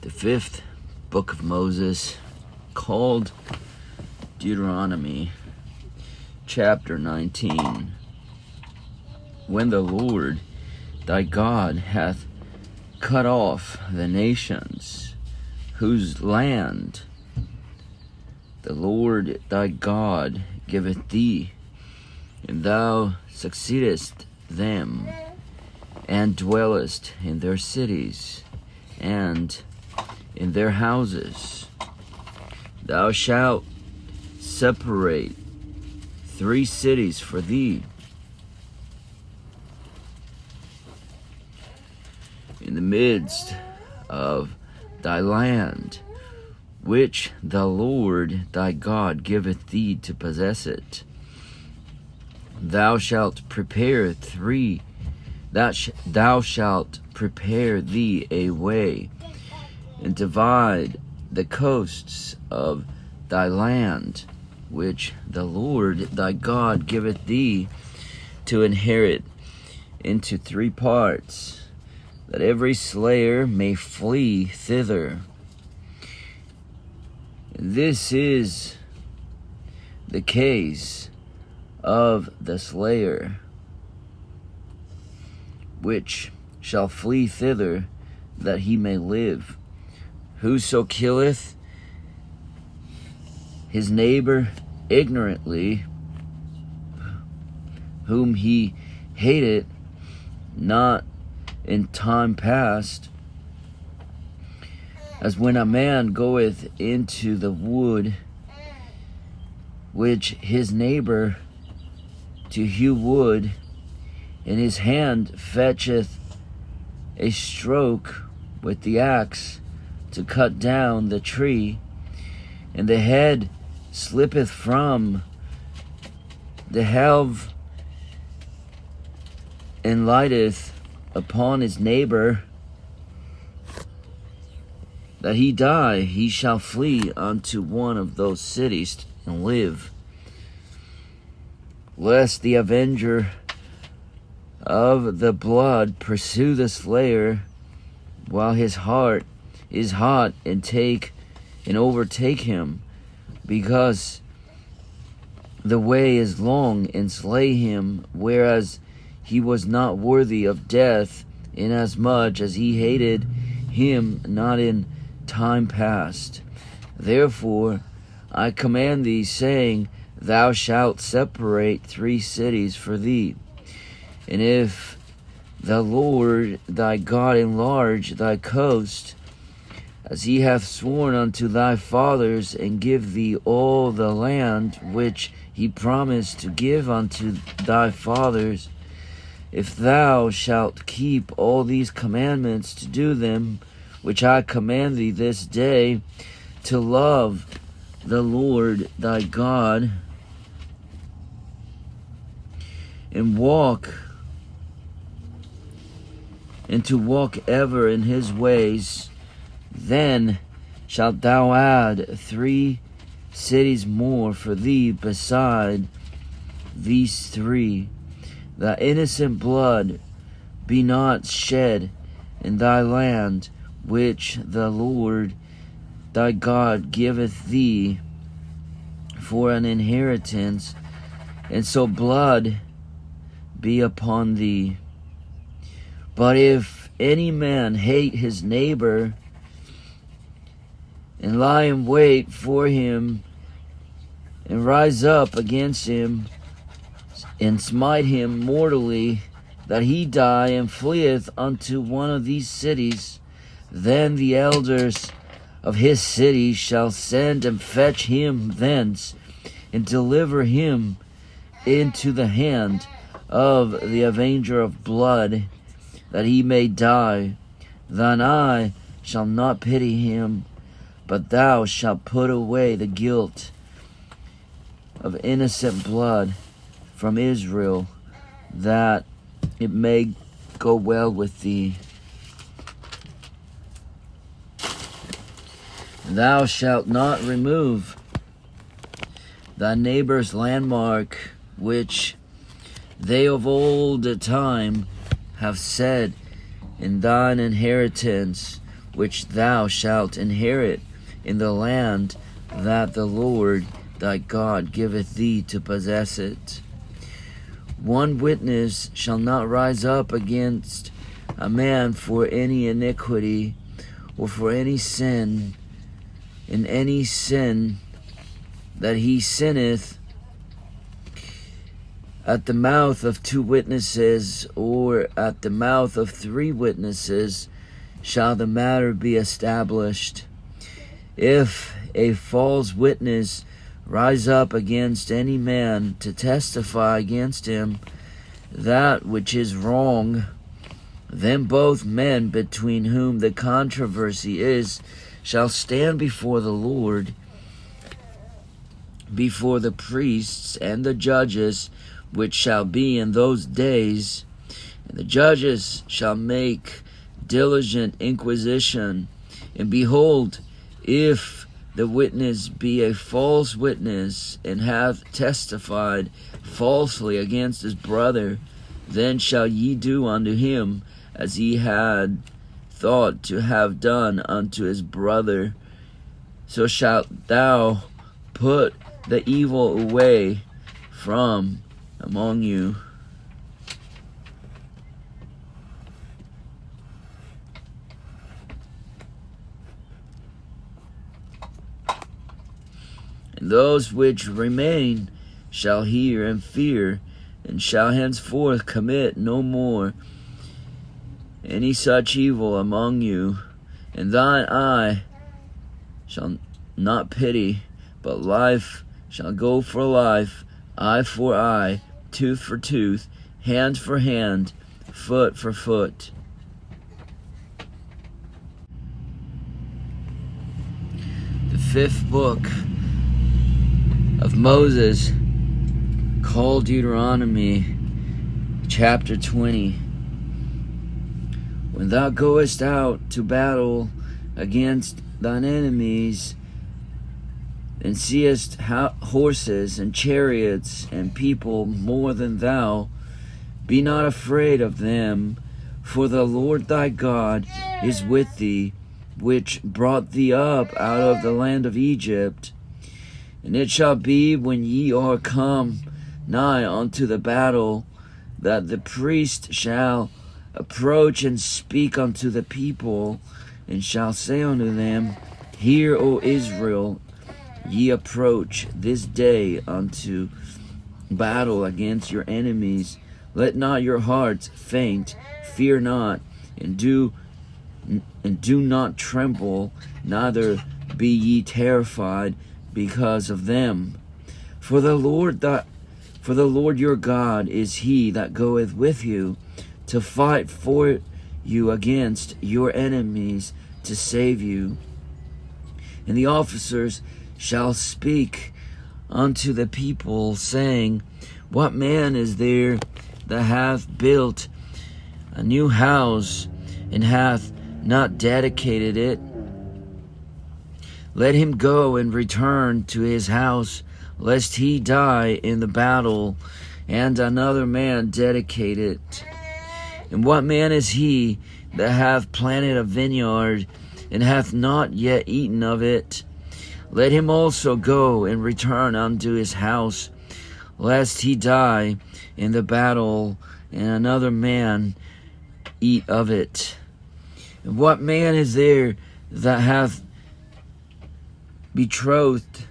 The fifth book of Moses, called Deuteronomy, chapter 19. When the Lord thy God hath cut off the nations, whose land the Lord thy God giveth thee, and thou succeedest them, and dwellest in their cities, and in their houses, thou shalt separate 3 cities for thee in the midst of thy land, which the Lord thy God giveth thee to possess it. Thou shalt prepare thou shalt prepare thee a way, and divide the coasts of thy land, which the Lord thy God giveth thee to inherit, into 3 parts, that every slayer may flee thither. And this is the case of the slayer, which shall flee thither, that he may live. Whoso killeth his neighbor ignorantly, whom he hated not in time past, as when a man goeth into the wood, which his neighbor to hew wood, and his hand fetcheth a stroke with the axe to cut down the tree, and the head slippeth from the helve, and lighteth upon his neighbor, that he die, he shall flee unto one of those cities and live, lest the avenger of the blood pursue the slayer while his heart is hot, and overtake him, because the way is long, and slay him, whereas he was not worthy of death, inasmuch as he hated him not in time past. Therefore I command thee, saying, thou shalt separate 3 cities for thee. And if the Lord thy God enlarge thy coast, as he hath sworn unto thy fathers, and give thee all the land which he promised to give unto thy fathers, if thou shalt keep all these commandments to do them, which I command thee this day, to love the Lord thy God, and to walk ever in his ways, then shalt thou add 3 cities more for thee beside these 3, that innocent blood be not shed in thy land, which the Lord thy God giveth thee for an inheritance, and so blood be upon thee. But if any man hate his neighbor, and lie in wait for him, and rise up against him, and smite him mortally, that he die, and fleeth unto one of these cities, then the elders of his city shall send and fetch him thence, and deliver him into the hand of the avenger of blood, that he may die. Thine eye shall not pity him, but thou shalt put away the guilt of innocent blood from Israel, that it may go well with thee. Thou shalt not remove thy neighbor's landmark, which they of old time have said, in thine inheritance, which thou shalt inherit in the land that the Lord thy God giveth thee to possess it. One witness shall not rise up against a man for any iniquity or for any sin, in any sin that he sinneth. At the mouth of 2 witnesses, or at the mouth of 3 witnesses, shall the matter be established. If a false witness rise up against any man to testify against him that which is wrong, then both men between whom the controversy is shall stand before the Lord, before the priests and the judges, which shall be in those days. And the judges shall make diligent inquisition. And behold, if the witness be a false witness, and hath testified falsely against his brother, then shall ye do unto him as ye had thought to have done unto his brother. So shalt thou put the evil away from among you. And those which remain shall hear and fear, and shall henceforth commit no more any such evil among you. And thine eye shall not pity, but life shall go for life, eye for eye, tooth for tooth, hand for hand, foot for foot. The 5th book of Moses, called Deuteronomy, chapter 20. When thou goest out to battle against thine enemies, and seest horses and chariots and people more than thou, be not afraid of them, for the Lord thy God is with thee, which brought thee up out of the land of Egypt. And it shall be, when ye are come nigh unto the battle, that the priest shall approach and speak unto the people, and shall say unto them, Hear, O Israel, ye approach this day unto battle against your enemies. Let not your hearts faint, fear not, and do not tremble, neither be ye terrified because of them. For the Lord your God is he that goeth with you to fight for you against your enemies, to save you. And the officers shall speak unto the people, saying, What man is there that hath built a new house, and hath not dedicated it? Let him go and return to his house, lest he die in the battle, and another man dedicate it. And what man is he that hath planted a vineyard, and hath not yet eaten of it? Let him also go and return unto his house, lest he die in the battle, and another man eat of it. And what man is there that hath betrothed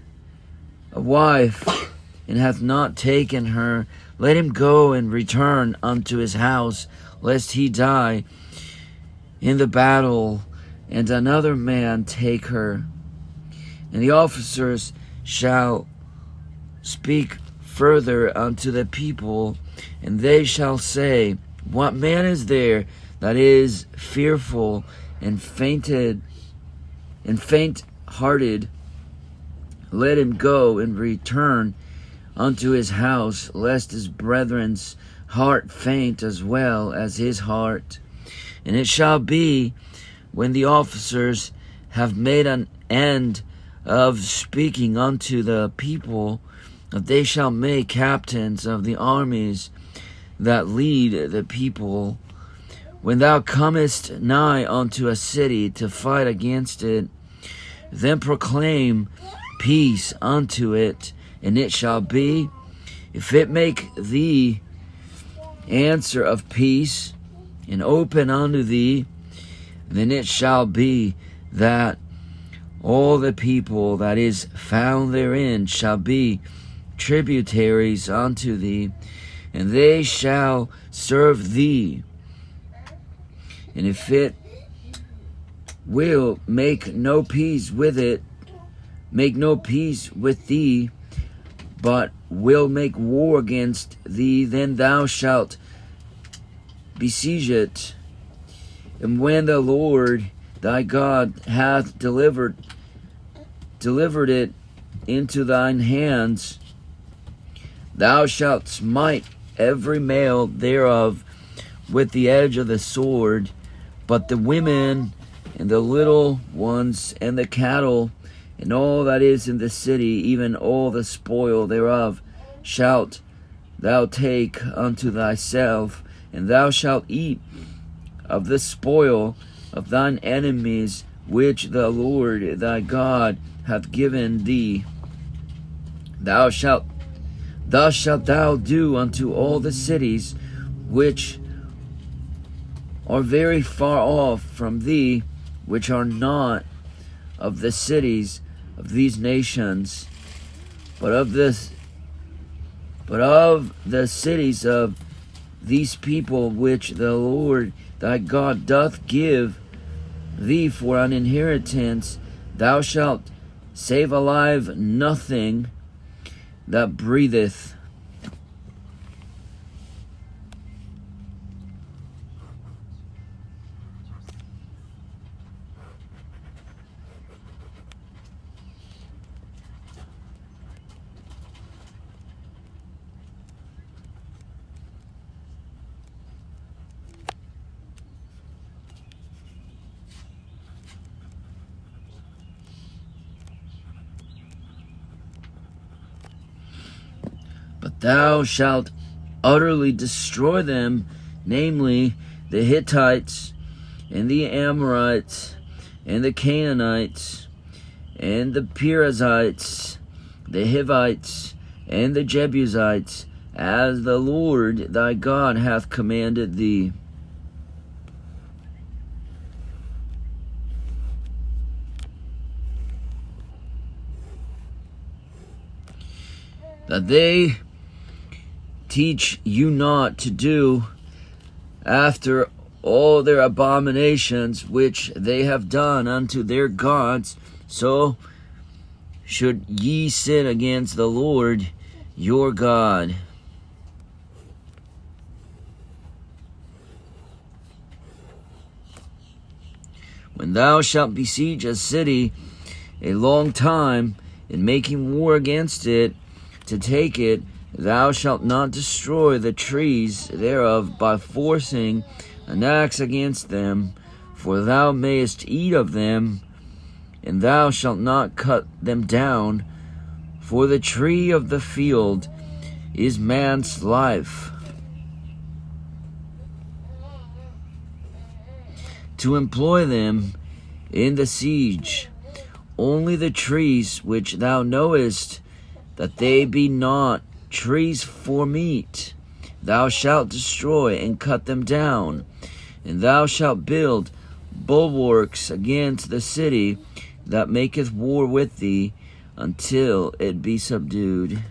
a wife, and hath not taken her? Let him go and return unto his house, lest he die in the battle, and another man take her. And the officers shall speak further unto the people, and they shall say, What man is there that is fearful and faint-hearted? Let him go and return unto his house, lest his brethren's heart faint as well as his heart. And it shall be, when the officers have made an end of speaking unto the people, that they shall make captains of the armies that lead the people. When thou comest nigh unto a city to fight against it, then proclaim peace unto it, and it shall be, if it make thee answer of peace, and open unto thee, then it shall be that all the people that is found therein shall be tributaries unto thee, and they shall serve thee. And if it will make no peace with it, make no peace with thee, but will make war against thee, then thou shalt besiege it. And when the Lord thy God hath delivered it into thine hands, thou shalt smite every male thereof with the edge of the sword, but the women and the little ones and the cattle and all that is in the city, even all the spoil thereof, shalt thou take unto thyself, and thou shalt eat of the spoil of thine enemies, which the Lord thy God hath given thee. Thus shalt thou do unto all the cities which are very far off from thee, which are not of the cities of these nations, but of the cities of these people which the Lord thy God doth give thee for an inheritance. Thou shalt save alive nothing that breatheth. But thou shalt utterly destroy them, namely the Hittites, and the Amorites, and the Canaanites, and the Perizzites, the Hivites, and the Jebusites, as the Lord thy God hath commanded thee. That they teach you not to do after all their abominations which they have done unto their gods, so should ye sin against the Lord your God. When thou shalt besiege a city a long time, in making war against it, to take it, thou shalt not destroy the trees thereof by forcing an axe against them, for thou mayest eat of them, and thou shalt not cut them down, for the tree of the field is man's life. To employ them in the siege, only the trees which thou knowest that they be not trees for meat, thou shalt destroy and cut them down, and thou shalt build bulwarks against the city that maketh war with thee, until it be subdued.